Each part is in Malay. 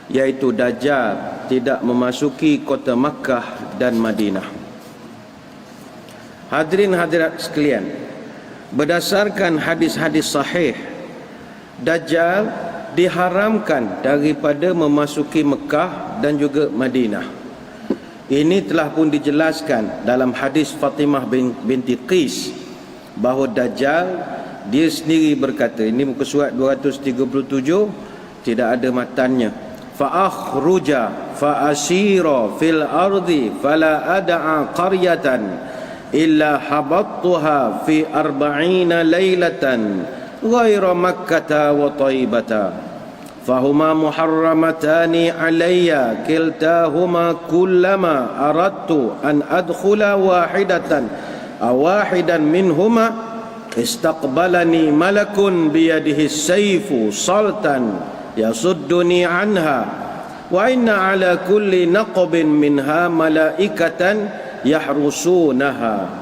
yaitu Dajjal tidak memasuki kota Makkah dan Madinah. Hadirin hadirat sekalian, berdasarkan hadis-hadis sahih, Dajjal diharamkan daripada memasuki Mekah dan juga Madinah. Ini telah pun dijelaskan dalam hadis Fatimah binti Qis bahawa Dajjal dia sendiri berkata, ini muka surat 237, tidak ada matannya, fa akhruja fa asira fil ardi fala ad'a qaryatan illa habattuha fi 40 laylatan ghaira makkata wa taibata fahuma muharramatani alayya kiltahuma kullama aradtu an adkhula wahidan minhuma istaqbalani malakun biyadihi sayfu saltan yasudduni anha wa inna ala kulli naqbin minha malaikatan yahrusunaha.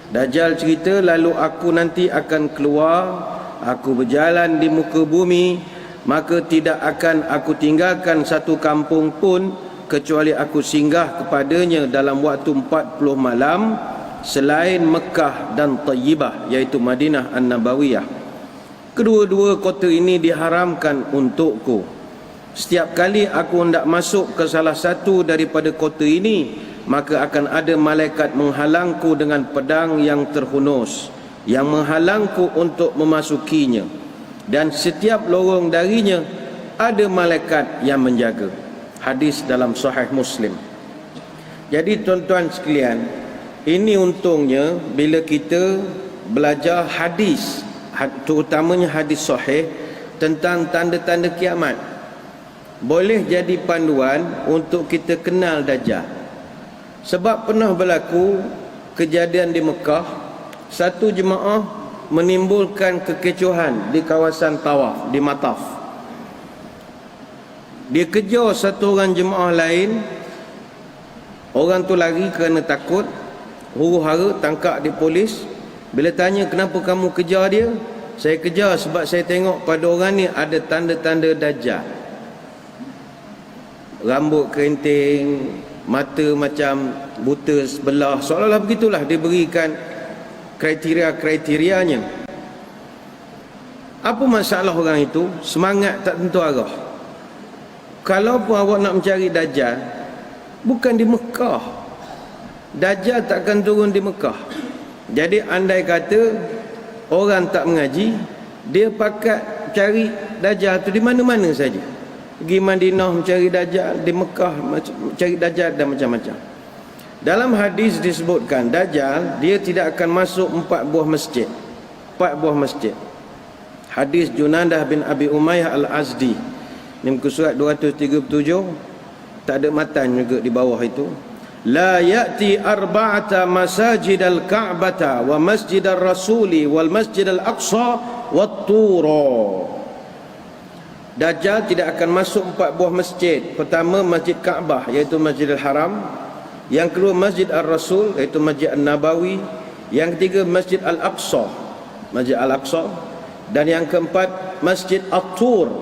Dajjal cerita, lalu aku nanti akan keluar, aku berjalan di muka bumi, maka tidak akan aku tinggalkan satu kampung pun kecuali aku singgah kepadanya dalam waktu 40 malam selain Mekah dan Tayyibah, iaitu Madinah An-Nabawiyah. Kedua-dua kota ini diharamkan untukku. Setiap kali aku hendak masuk ke salah satu daripada kota ini, maka akan ada malaikat menghalangku dengan pedang yang terhunus, yang menghalangku untuk memasukinya, dan setiap lorong darinya ada malaikat yang menjaga. Hadis dalam Sahih Muslim. Jadi tuan-tuan sekalian, ini untungnya bila kita belajar hadis, terutamanya hadis sahih tentang tanda-tanda kiamat, boleh jadi panduan untuk kita kenal Dajjal. Sebab pernah berlaku kejadian di Mekah, satu jemaah menimbulkan kekecohan di kawasan tawaf, di mataf. Dia kejar satu orang jemaah lain, orang tu lari kerana takut, huru-hara tangkap di polis. Bila tanya kenapa kamu kejar dia, saya kejar sebab saya tengok pada orang ni ada tanda-tanda Dajjal. Rambut kerinting, mata macam buta sebelah, seolah-olah begitulah diberikan kriteria-kriterianya. Apa masalah orang itu? Semangat tak tentu arah. Kalau pun awak nak mencari Dajjal, bukan di Mekah. Dajjal takkan turun di Mekah. Jadi andai kata orang tak mengaji, dia pakat cari Dajjal tu di mana-mana saja. Pergi Madinah mencari Dajjal, di Mekah mencari Dajjal dan macam-macam. Dalam hadis disebutkan Dajjal dia tidak akan masuk 4 buah masjid. 4 buah masjid. Hadis Junadah bin Abi Umayyah Al-Azdi, ini muka surat 237, tak ada matan juga di bawah itu. La ya'ti arba'ata masajid al-Ka'bata wa masjid al-Rasuli wal masjid al-Aqsa wa Turo. Dajjal tidak akan masuk 4 buah masjid. Pertama Masjid Kaabah, iaitu Masjidil Haram. Yang kedua Masjid Al-Rasul, iaitu Masjid An-Nabawi. Yang ketiga Masjid Al-Aqsa, Masjid Al-Aqsa. Dan yang keempat Masjid At-Tur.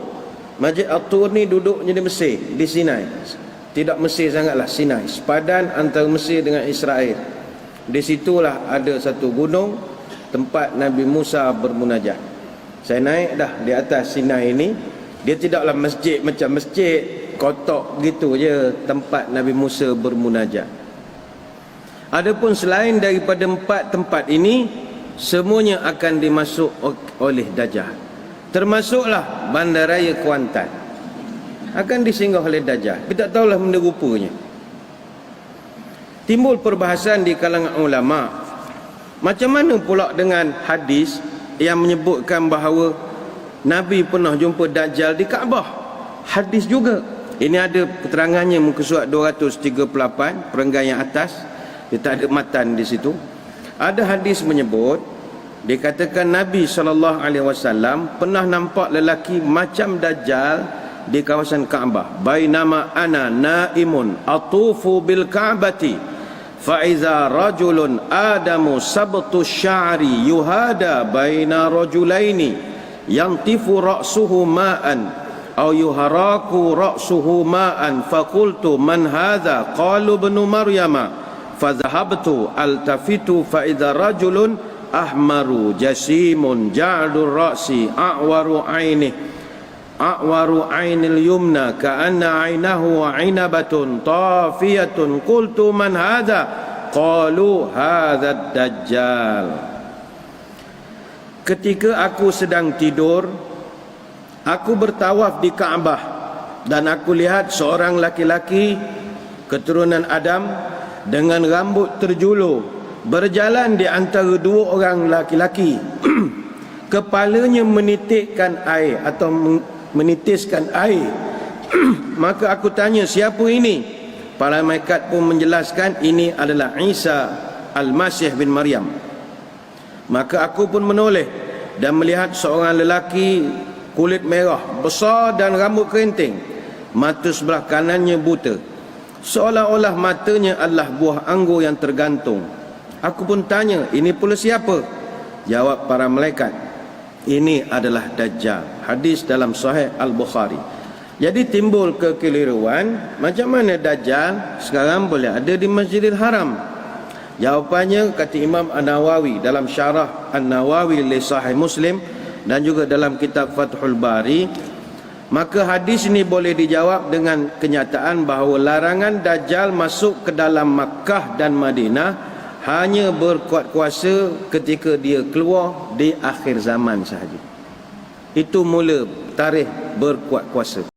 Masjid At-Tur ni duduknya di Mesir, di Sinai. Tidak Mesir sangatlah, Sinai, sepadan antara Mesir dengan Israel. Di situlah ada satu gunung tempat Nabi Musa bermunajat. Saya naik dah di atas Sinai ini. Dia tidaklah masjid macam masjid kotak gitu je, tempat Nabi Musa bermunajat. Adapun selain daripada 4 tempat ini, semuanya akan dimasuk oleh Dajjal. Termasuklah bandaraya Kuantan akan disinggah oleh Dajjal. Kita tak tahulah benda rupanya. Timbul perbahasan di kalangan ulama, macam mana pula dengan hadis yang menyebutkan bahawa Nabi pernah jumpa Dajjal di Kaabah. Hadis juga. Ini ada keterangannya muka surat 238, perenggan yang atas. Dia tak ada matan di situ. Ada hadis menyebut, dikatakan Nabi SAW pernah nampak lelaki macam Dajjal di kawasan Kaabah. Bainama ana naimun atufu bil Kaabati fa iza rajulun adamu sabtu sya'ri yuhada baina rajulaini yantifu ra'suhu ma'an aw yuharaku ra'suhu ma'an faqultu man hadha qalu ibnu maryama fadhahabtu altafitu fa idza rajulun ahmaru jasimun ja'dur ra'si a'waru ainil yumna ka'anna ainahu 'inabatun tafiyatun qultu man hadha qalu hadha dajjal. Ketika aku sedang tidur, aku bertawaf di Kaabah dan aku lihat seorang laki-laki keturunan Adam dengan rambut terjulur berjalan di antara dua orang laki-laki. Kepalanya menitikkan air atau menitiskan air. Maka aku tanya, siapa ini? Para malaikat pun menjelaskan, ini adalah Isa Al-Masih bin Maryam. Maka aku pun menoleh dan melihat seorang lelaki kulit merah, besar dan rambut kerinting. Mata sebelah kanannya buta, seolah-olah matanya adalah buah anggur yang tergantung. Aku pun tanya, ini pula siapa? Jawab para malaikat, ini adalah Dajjal. Hadis dalam Sahih Al-Bukhari. Jadi timbul kekeliruan, macam mana Dajjal sekarang boleh ada di Masjidil Haram? Jawapannya, kata Imam An-Nawawi dalam Syarah An-Nawawi li Sahih Muslim dan juga dalam kitab Fathul Bari, maka hadis ini boleh dijawab dengan kenyataan bahawa larangan Dajjal masuk ke dalam Makkah dan Madinah hanya berkuat kuasa ketika dia keluar di akhir zaman sahaja. Itu mula tarikh berkuat kuasa.